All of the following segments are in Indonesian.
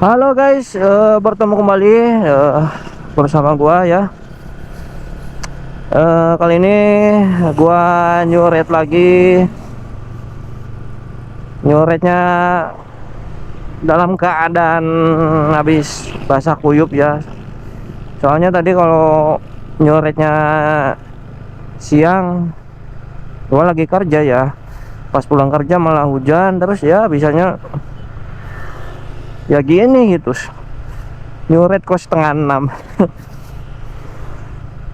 Halo guys, bertemu kembali bersama gua ya. Kali ini gua nyuret lagi. Nyuretnya dalam keadaan habis basah kuyup ya. Soalnya tadi kalau nyuretnya siang, gua lagi kerja ya. Pas pulang kerja malah hujan terus ya, bisanya ya gini gitu. Nyuret kok setengah 6.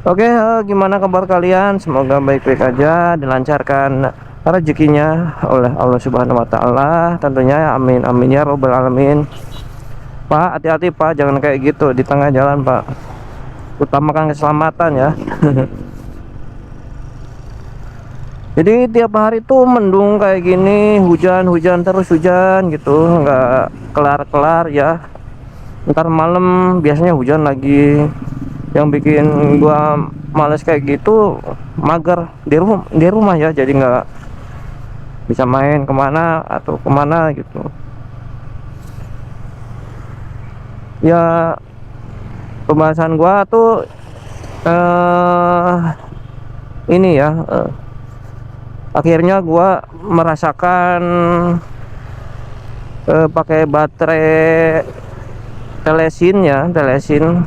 Oke, gimana kabar kalian? Semoga baik-baik aja, dilancarkan rezekinya oleh Allah Subhanahu wa taala. Tentunya amin amin ya robbal alamin. Pak, hati-hati Pak, jangan kayak gitu di tengah jalan, Pak. Utamakan keselamatan ya. Jadi tiap hari tuh mendung kayak gini, hujan-hujan terus hujan gitu, nggak kelar-kelar ya. Ntar malam biasanya hujan lagi. Yang bikin gua males kayak gitu, mager di rumah ya, jadi nggak bisa main kemana atau kemana gitu ya. Pembahasan gua tuh ini ya, akhirnya gua merasakan pakai baterai telesin ya, telesin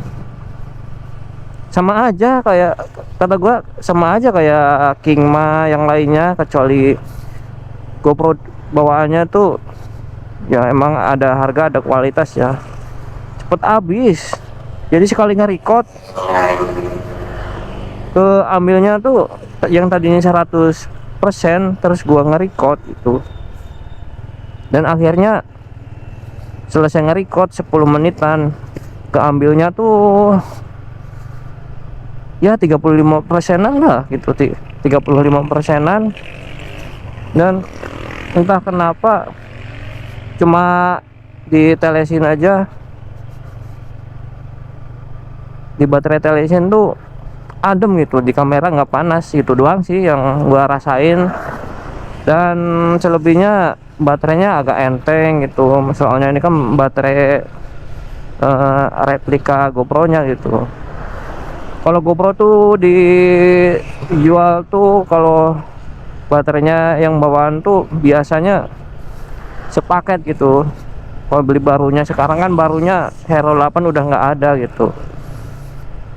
sama aja kayak, kata gua sama aja kayak Kingma yang lainnya, kecuali GoPro bawaannya tuh ya emang ada harga ada kualitas ya, cepet habis. Jadi sekali nge-record ke ambilnya tuh yang tadinya 100%, terus gua nge-record itu, dan akhirnya selesai nge-record 10 menitan keambilnya tuh ya 35%-an lah gitu, 35%-an. Dan entah kenapa cuma ditelesin aja, di baterai telesin tuh adem gitu, di kamera nggak panas, gitu doang sih yang gua rasain. Dan selebihnya baterainya agak enteng gitu, soalnya ini kan baterai replika GoPro nya gitu. Kalau GoPro tuh dijual tuh, kalau baterainya yang bawaan tuh biasanya sepaket gitu. Kalau beli barunya, sekarang kan barunya Hero 8 udah nggak ada gitu.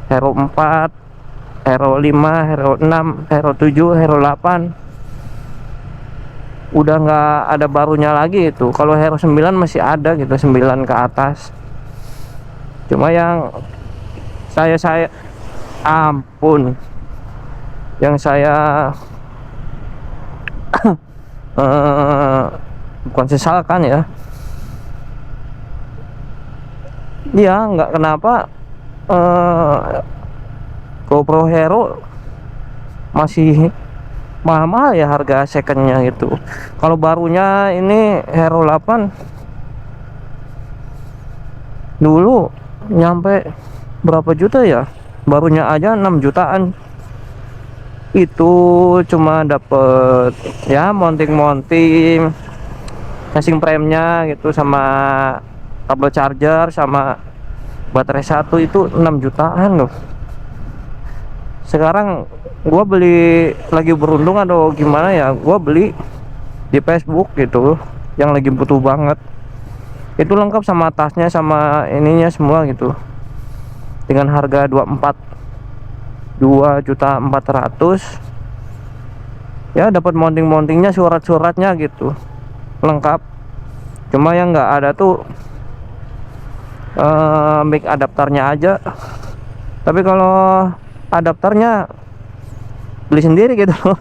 Hero 4, Hero 5, Hero 6, Hero 7, Hero 8 udah nggak ada barunya lagi itu. Kalau Hero 9 masih ada gitu, 9 ke atas. Cuma yang saya ampun, yang saya bukan sesalkan ya, ya nggak kenapa GoPro Hero masih mahal-mahal ya harga secondnya gitu. Kalau barunya ini Hero 8 dulu nyampe berapa juta ya, barunya aja 6 jutaan. Itu cuma dapet ya mounting casing frame-nya gitu, sama kabel charger, sama baterai satu, itu 6 jutaan loh. Sekarang gua beli, lagi beruntung atau gimana ya, gua beli di Facebook gitu, yang lagi butuh banget. Itu lengkap sama tasnya, sama ininya semua gitu, dengan harga 2.400.000 ya. Dapat mountingnya, suratnya gitu, lengkap. Cuma yang nggak ada tuh mic adapternya aja. Tapi kalau adapternya beli sendiri gitu.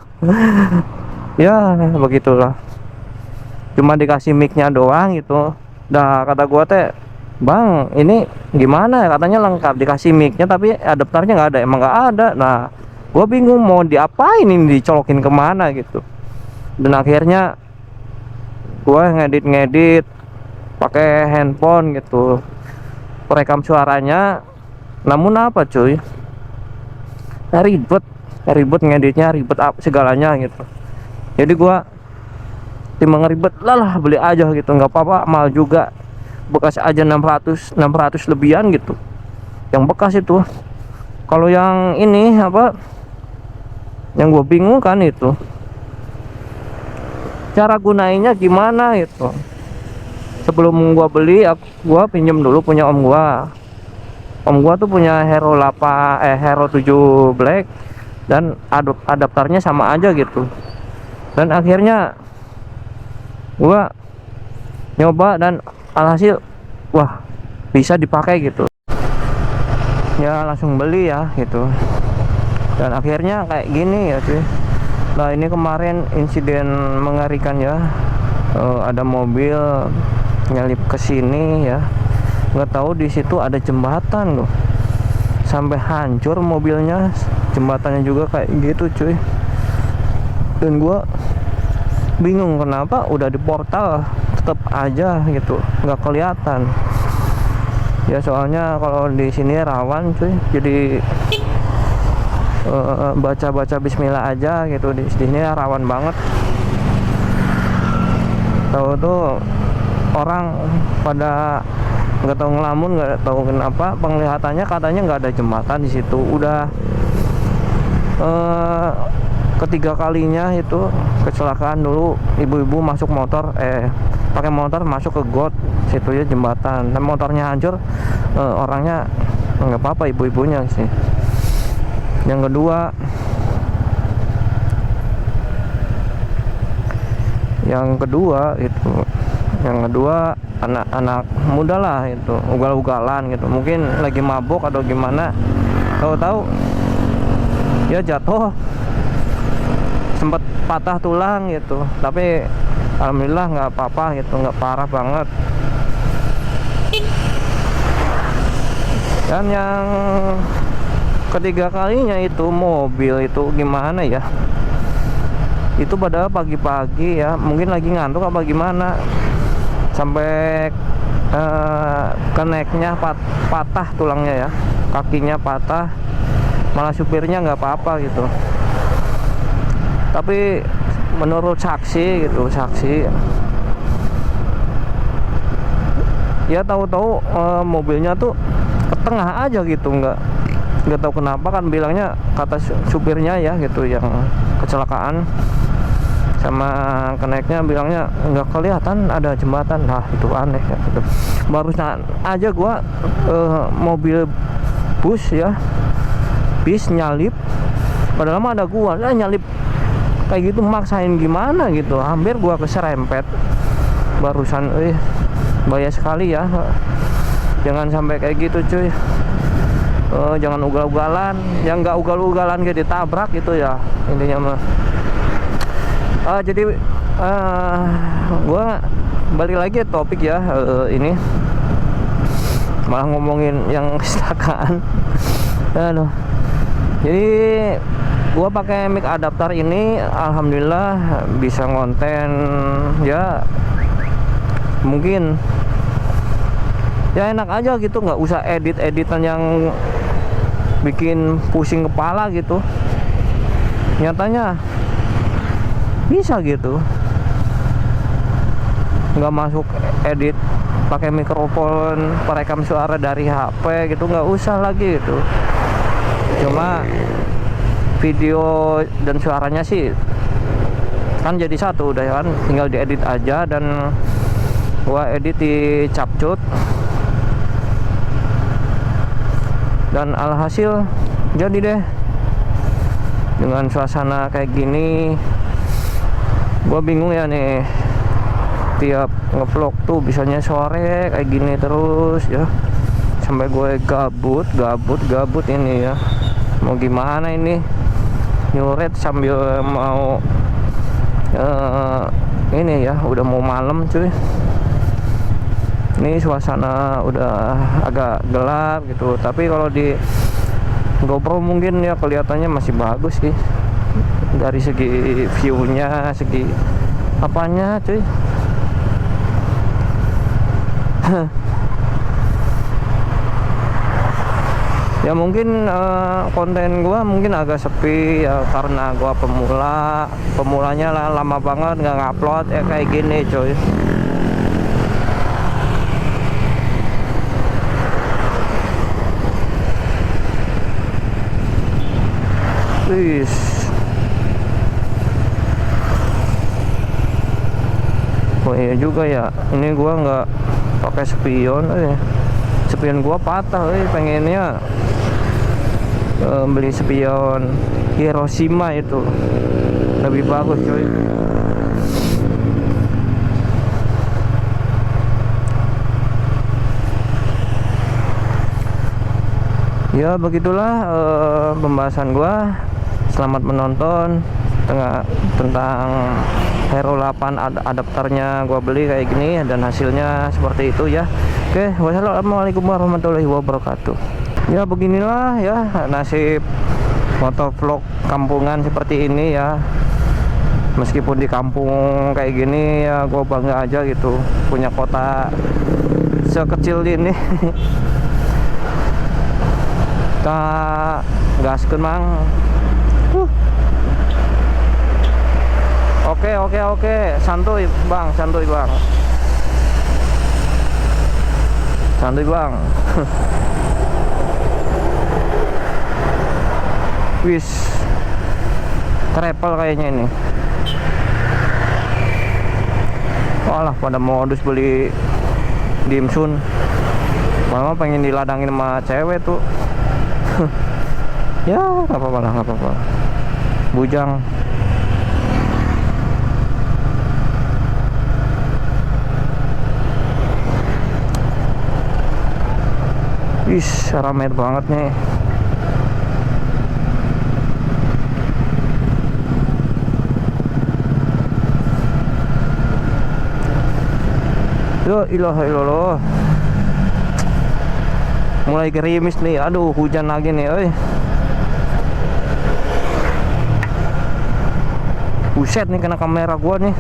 Ya begitulah, cuma dikasih micnya doang gitu. Dah kata gua teh, bang ini gimana ya, katanya lengkap dikasih micnya tapi adapternya nggak ada. Emang nggak ada. Nah gua bingung mau diapain ini, dicolokin kemana gitu. Dan akhirnya gua ngedit pakai handphone gitu, perekam suaranya. Namun apa cuy, ribet ngeditnya, ribet apa segalanya gitu. Jadi gua timbang ribet lah beli aja gitu, nggak apa-apa, mahal juga. bekas aja 600 lebihan gitu yang bekas itu. Kalau yang ini apa, yang gue bingung kan itu cara gunainnya gimana itu. Sebelum gua beli, gua pinjem dulu punya om gua. Om gua tuh punya Hero 8 Hero 7 Black, dan adaptornya sama aja gitu. Dan akhirnya gua nyoba dan alhasil wah, bisa dipakai gitu. Ya langsung beli ya gitu. Dan akhirnya kayak gini ya cuy. Nah, ini kemarin insiden mengerikan ya. Ada mobil nyalip ke sini ya, nggak tahu di situ ada jembatan loh, sampai hancur mobilnya, jembatannya juga kayak gitu cuy. Dan gua bingung kenapa udah di portal tetap aja gitu nggak kelihatan ya. Soalnya kalau di sini rawan cuy, jadi baca bismillah aja gitu. Di sini rawan banget. Tahu tuh orang pada nggak tahu ngelamun, nggak tahu kenapa penglihatannya katanya nggak ada jembatan di situ. Udah ketiga kalinya itu kecelakaan. Dulu ibu-ibu masuk motor pakai motor masuk ke got situ ya jembatan, dan motornya hancur. Orangnya nggak apa-apa, ibu-ibunya sih. Yang kedua anak-anak muda lah itu ugal-ugalan gitu, mungkin lagi mabuk atau gimana, tahu-tahu ya jatuh, sempat patah tulang gitu, tapi alhamdulillah nggak apa-apa gitu, nggak parah banget. Dan yang ketiga kalinya itu mobil itu gimana ya, itu pada pagi-pagi ya, mungkin lagi ngantuk apa gimana, sampai keneknya patah tulangnya ya, kakinya patah, malah supirnya nggak apa-apa gitu. Tapi menurut saksi ya, tahu-tahu mobilnya tuh ke tengah aja gitu, nggak tahu kenapa kan, bilangnya kata supirnya ya gitu yang kecelakaan sama keneknya, bilangnya nggak kelihatan ada jembatan. Nah itu aneh ya gitu. Barusan aja gua mobil bus ya, bis nyalip, padahal mah ada gua nyalip kayak gitu, maksain gimana gitu, hampir gua keserempet barusan. Bahaya sekali ya, jangan sampai kayak gitu cuy. Jangan ugal-ugalan, yang nggak ugal-ugalan kayak ditabrak gitu ya intinya mah. Jadi gua balik lagi topik ya, ini malah ngomongin yang kecelakaan. Aduh. Jadi gua pakai mic adapter ini, alhamdulillah bisa ngonten ya, mungkin ya enak aja gitu, nggak usah editan yang bikin pusing kepala gitu. Nyatanya bisa gitu, nggak masuk edit pakai mikrofon perekam suara dari HP gitu, nggak usah lagi gitu. Cuma video dan suaranya sih kan jadi satu udah kan, tinggal diedit aja, dan gua edit di CapCut, dan alhasil jadi deh dengan suasana kayak gini. Gua bingung ya nih, tiap ngevlog tuh bisanya sore kayak gini terus ya, sampai gue gabut ini ya. Mau gimana ini, nyuret sambil mau ini ya, udah mau malam cuy. Ini suasana udah agak gelap gitu, tapi kalau di GoPro mungkin ya kelihatannya masih bagus sih, dari segi view-nya, segi apanya cuy. Ya mungkin konten gua mungkin agak sepi ya, karena gua pemulanya lama banget nggak ngupload ya kayak gini cuy. Wis. Oh iya juga ya, ini gua nggak pakai spion, spion gua patah, pengennya beli spion Hiroshima itu lebih bagus cuy. Ya begitulah pembahasan gua. Selamat menonton tentang Hero 8 adapternya gua beli kayak gini dan hasilnya seperti itu ya. Oke, wassalamualaikum warahmatullahi wabarakatuh. Ya beginilah ya nasib motovlog kampungan seperti ini ya. Meskipun di kampung kayak gini ya gua bangga aja gitu punya kota sekecil ini. Kita gaskeun mang. Oke, santuy bang. Wis, travel kayaknya ini. Walah, pada modus beli dimsun. Malah pengen diladangin sama cewek tuh. Ya, nggak apa-apa. Bujang. Wis, ramai banget nih. Ya ilaha illallah. Mulai gerimis nih. Aduh, hujan lagi nih, euy. Buset nih kena kamera gua nih.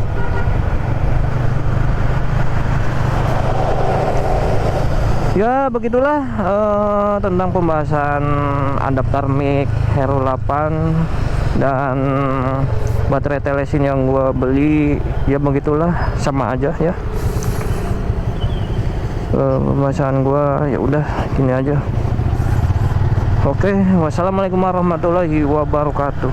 Ya begitulah tentang pembahasan adapter mic Hero 8 dan baterai telesin yang gua beli. Ya begitulah, sama aja ya. Pembahasan gua ya udah gini aja. Oke, wassalamualaikum warahmatullahi wabarakatuh.